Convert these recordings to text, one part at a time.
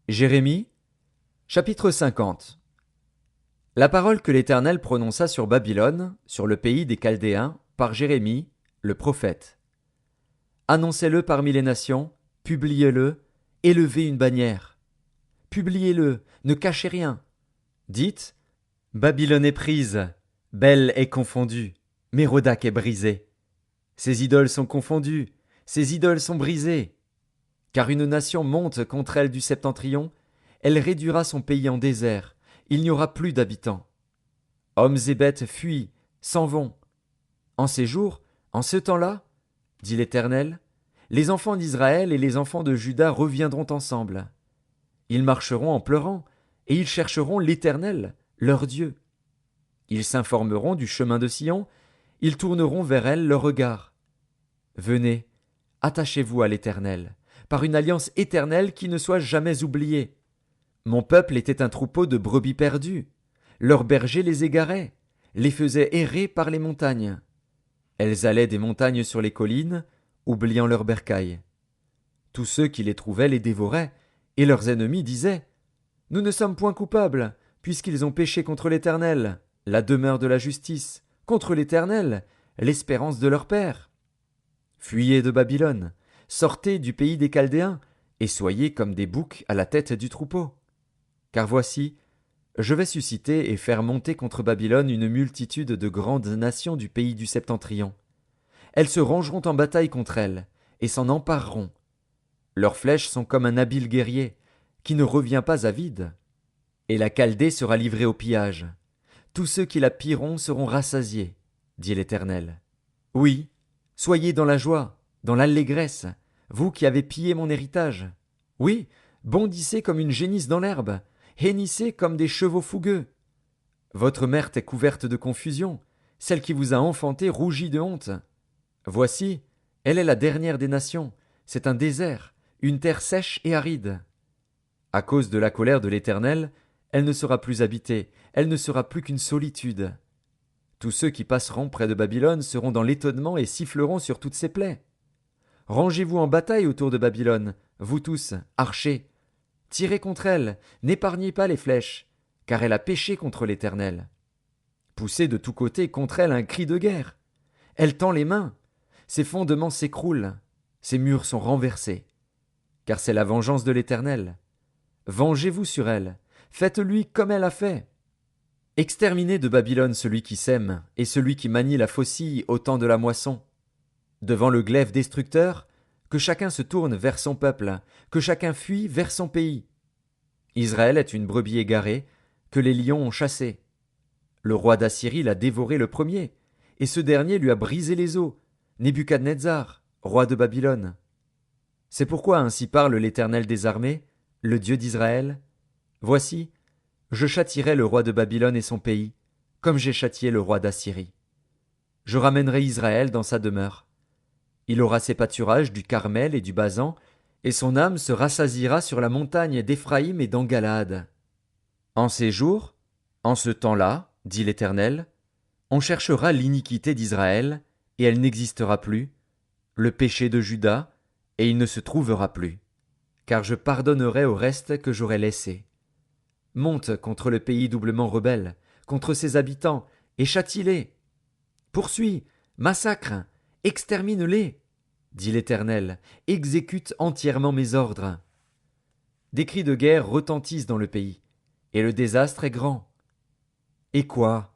Jérémie, chapitre 50. La parole que l'Éternel prononça sur Babylone, sur le pays des Chaldéens, par Jérémie, le prophète. Annoncez-le parmi les nations, publiez-le, élevez une bannière. Publiez-le, ne cachez rien. Dites, Babylone est prise, Bel est confondue, Mérodach est brisé. Ses idoles sont confondues, ses idoles sont brisées. Car une nation monte contre elle du septentrion, elle réduira son pays en désert, il n'y aura plus d'habitants. Hommes et bêtes fuient, s'en vont. En ces jours, en ce temps-là, dit l'Éternel, les enfants d'Israël et les enfants de Juda reviendront ensemble. Ils marcheront en pleurant, et ils chercheront l'Éternel, leur Dieu. Ils s'informeront du chemin de Sion, ils tourneront vers elle leur regard. Venez, attachez-vous à l'Éternel, par une alliance éternelle qui ne soit jamais oubliée. Mon peuple était un troupeau de brebis perdues. Leurs bergers les égaraient, les faisaient errer par les montagnes. Elles allaient des montagnes sur les collines, oubliant leurs bercailles. Tous ceux qui les trouvaient les dévoraient, et leurs ennemis disaient « Nous ne sommes point coupables, puisqu'ils ont péché contre l'Éternel, la demeure de la justice, contre l'Éternel, l'espérance de leur père. » Fuyez de Babylone, sortez du pays des Chaldéens, et soyez comme des boucs à la tête du troupeau. Car voici, je vais susciter et faire monter contre Babylone une multitude de grandes nations du pays du septentrion. Elles se rangeront en bataille contre elle, et s'en empareront. Leurs flèches sont comme un habile guerrier, qui ne revient pas à vide. Et la Chaldée sera livrée au pillage. Tous ceux qui la pilleront seront rassasiés, dit l'Éternel. Oui, soyez dans la joie, dans l'allégresse, vous qui avez pillé mon héritage. Oui, bondissez comme une génisse dans l'herbe, hennissez comme des chevaux fougueux. Votre mère est couverte de confusion, celle qui vous a enfanté rougit de honte. Voici, elle est la dernière des nations, c'est un désert, une terre sèche et aride. À cause de la colère de l'Éternel, elle ne sera plus habitée, elle ne sera plus qu'une solitude. Tous ceux qui passeront près de Babylone seront dans l'étonnement et siffleront sur toutes ses plaies. Rangez-vous en bataille autour de Babylone, vous tous, archers. Tirez contre elle, n'épargnez pas les flèches, car elle a péché contre l'Éternel. Poussez de tous côtés contre elle un cri de guerre. Elle tend les mains, ses fondements s'écroulent, ses murs sont renversés. Car c'est la vengeance de l'Éternel. Vengez-vous sur elle, faites-lui comme elle a fait. Exterminez de Babylone celui qui sème, et celui qui manie la faucille au temps de la moisson. Devant le glaive destructeur, que chacun se tourne vers son peuple, que chacun fuit vers son pays. Israël est une brebis égarée, que les lions ont chassée. Le roi d'Assyrie l'a dévoré le premier, et ce dernier lui a brisé les os, Nebuchadnezzar, roi de Babylone. C'est pourquoi ainsi parle l'Éternel des armées, le Dieu d'Israël. Voici, je châtierai le roi de Babylone et son pays, comme j'ai châtié le roi d'Assyrie. Je ramènerai Israël dans sa demeure. Il aura ses pâturages du Carmel et du Basan, et son âme se rassasiera sur la montagne d'Éphraïm et d'Engalade. En ces jours, en ce temps-là, dit l'Éternel, on cherchera l'iniquité d'Israël, et elle n'existera plus, le péché de Juda, et il ne se trouvera plus. Car je pardonnerai au reste que j'aurai laissé. Monte contre le pays doublement rebelle, contre ses habitants, et châtie-les. Poursuis, massacre, extermine-les, dit l'Éternel, exécute entièrement mes ordres. Des cris de guerre retentissent dans le pays, et le désastre est grand. Et quoi?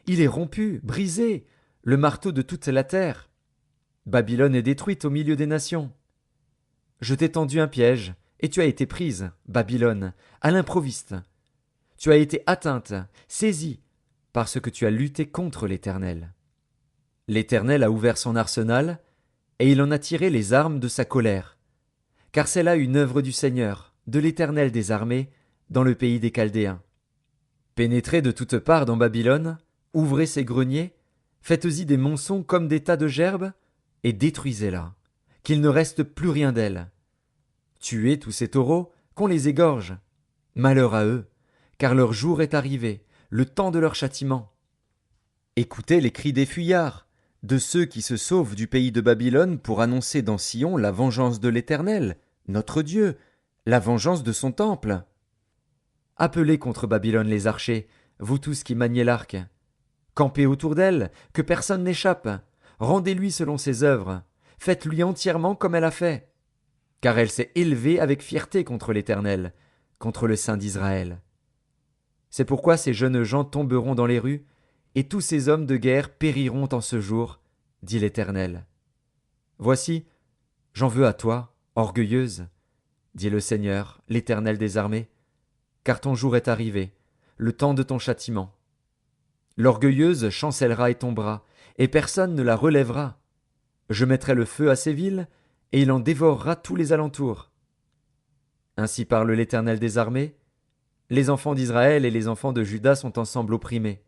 Il est rompu, brisé, le marteau de toute la terre. Babylone est détruite au milieu des nations. Je t'ai tendu un piège, et tu as été prise, Babylone, à l'improviste. Tu as été atteinte, saisie, parce que tu as lutté contre l'Éternel. L'Éternel a ouvert son arsenal, et il en a tiré les armes de sa colère. Car c'est là une œuvre du Seigneur, de l'Éternel des armées, dans le pays des Chaldéens. Pénétrez de toutes parts dans Babylone, ouvrez ses greniers, faites-y des monceaux comme des tas de gerbes, et détruisez-la, qu'il ne reste plus rien d'elle. Tuez tous ces taureaux, qu'on les égorge. Malheur à eux, car leur jour est arrivé, le temps de leur châtiment. Écoutez les cris des fuyards, de ceux qui se sauvent du pays de Babylone pour annoncer dans Sion la vengeance de l'Éternel, notre Dieu, la vengeance de son temple. Appelez contre Babylone les archers, vous tous qui maniez l'arc. Campez autour d'elle, que personne n'échappe. Rendez-lui selon ses œuvres. Faites-lui entièrement comme elle a fait. Car elle s'est élevée avec fierté contre l'Éternel, contre le Saint d'Israël. C'est pourquoi ces jeunes gens tomberont dans les rues, et tous ces hommes de guerre périront en ce jour, dit l'Éternel. Voici, j'en veux à toi, orgueilleuse, dit le Seigneur, l'Éternel des armées, car ton jour est arrivé, le temps de ton châtiment. L'orgueilleuse chancellera et tombera, et personne ne la relèvera. Je mettrai le feu à ces villes, et il en dévorera tous les alentours. Ainsi parle l'Éternel des armées. Les enfants d'Israël et les enfants de Juda sont ensemble opprimés.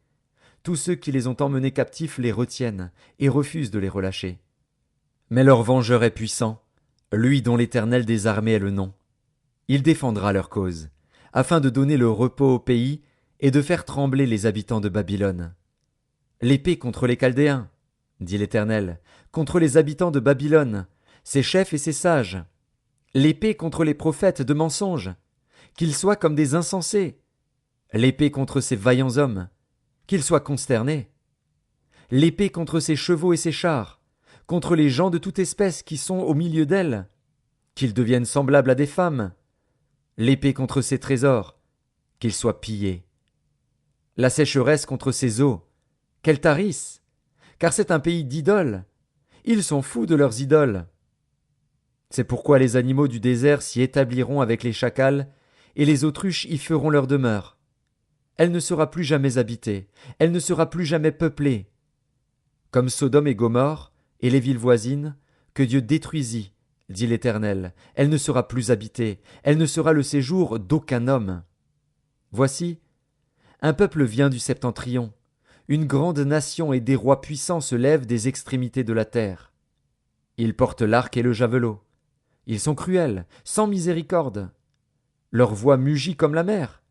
Tous ceux qui les ont emmenés captifs les retiennent, et refusent de les relâcher. Mais leur vengeur est puissant, lui dont l'Éternel des armées est le nom. Il défendra leur cause, afin de donner le repos au pays et de faire trembler les habitants de Babylone. L'épée contre les Chaldéens, dit l'Éternel, contre les habitants de Babylone, ses chefs et ses sages. L'épée contre les prophètes de mensonges, qu'ils soient comme des insensés. L'épée contre ces vaillants hommes, qu'ils soient consternés. L'épée contre ses chevaux et ses chars, contre les gens de toute espèce qui sont au milieu d'elle, qu'ils deviennent semblables à des femmes. L'épée contre ses trésors, qu'ils soient pillés. La sécheresse contre ses eaux, qu'elles tarissent, car c'est un pays d'idoles. Ils sont fous de leurs idoles. C'est pourquoi les animaux du désert s'y établiront avec les chacals, et les autruches y feront leur demeure. Elle ne sera plus jamais habitée, elle ne sera plus jamais peuplée. Comme Sodome et Gomorrhe, et les villes voisines, que Dieu détruisit, dit l'Éternel, elle ne sera plus habitée, elle ne sera le séjour d'aucun homme. Voici, un peuple vient du septentrion, une grande nation et des rois puissants se lèvent des extrémités de la terre. Ils portent l'arc et le javelot. Ils sont cruels, sans miséricorde. Leur voix mugit comme la mer.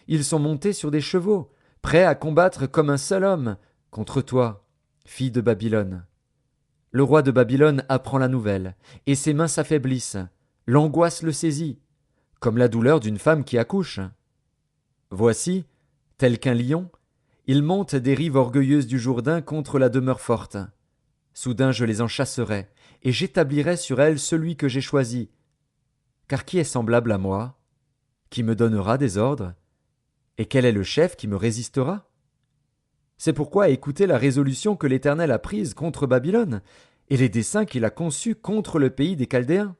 Ils sont montés sur des chevaux, prêts à combattre comme un seul homme contre toi, fille de Babylone. Le roi de Babylone apprend la nouvelle, et ses mains s'affaiblissent. L'angoisse le saisit, comme la douleur d'une femme qui accouche. Voici, tel qu'un lion, il monte des rives orgueilleuses du Jourdain contre la demeure forte. Soudain je les en chasserai, et j'établirai sur elles celui que j'ai choisi. Car qui est semblable à moi? Qui me donnera des ordres? Et quel est le chef qui me résistera? C'est pourquoi écoutez la résolution que l'Éternel a prise contre Babylone, et les desseins qu'il a conçus contre le pays des Chaldéens.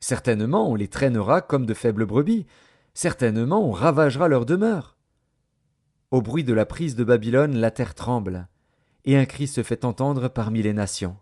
Certainement on les traînera comme de faibles brebis, certainement on ravagera leur demeure. Au bruit de la prise de Babylone, la terre tremble, et un cri se fait entendre parmi les nations.